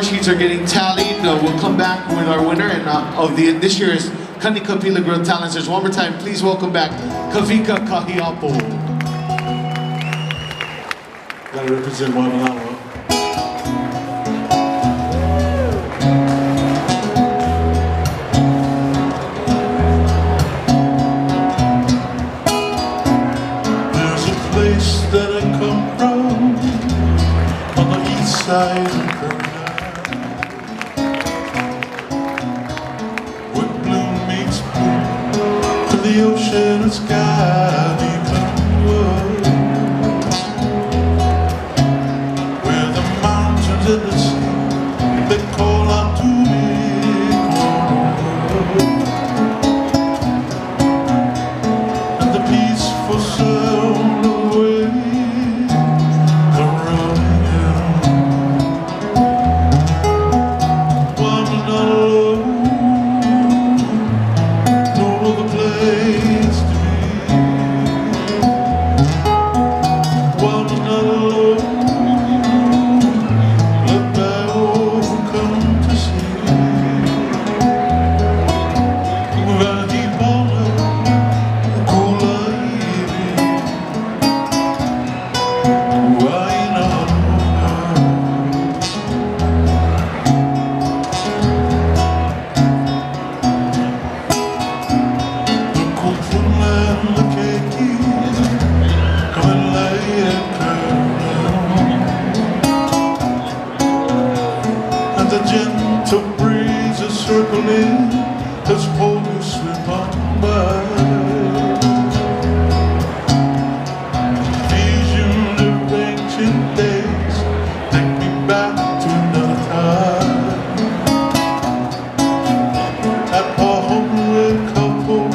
Sheets are getting tallied. We'll come back with our winner and of this year's Kani Pila Grille Talents. One more time, please welcome back Kawika Kahiapo. Gotta represent Waimānalo. There's a place that I come from on the east side of Grille. The ocean and sky become one, where the mountains and the sea, they call out to me, and the peaceful sound of waves are running out. Waimānalo, no other place to be. Waimānalo, let my own come to see. Waimānalo, Kulairi, Waimānalo. And the gentle breeze is circling as holy slip on by. Vision of ancient days take me back to another time. At our homeward couple,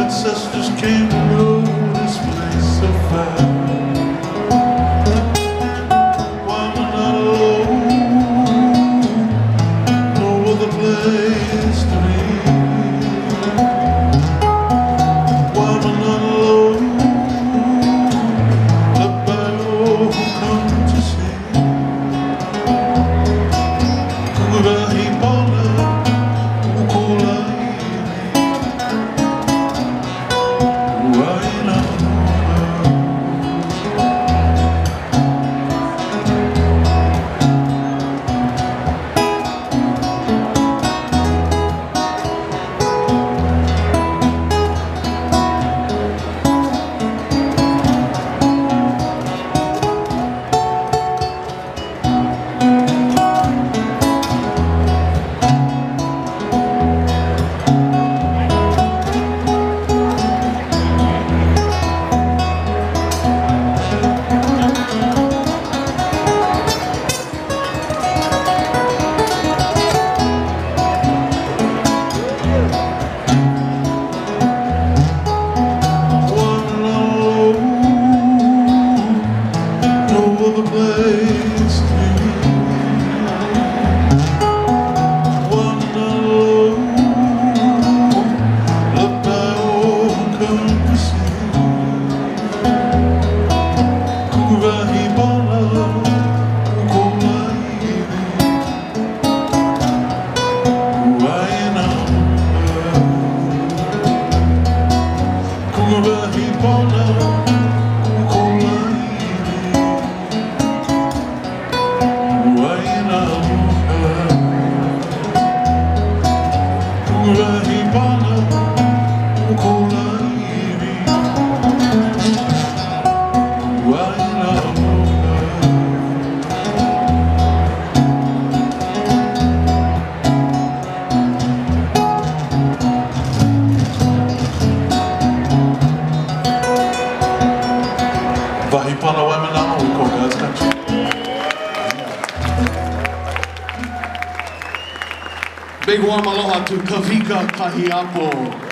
ancestors came to know this place so fine. Place to be. Waimānalo, let my own come to see. Kurahipola, ukulairi, Waimānalo. The place to be. Waimānalo, let my own come to see. Kurahipola, ukulairi, Waimānalo. Kurahipola, Vahipana Waimānalo, we call God's country. Big warm aloha to Kawika Kahiapo.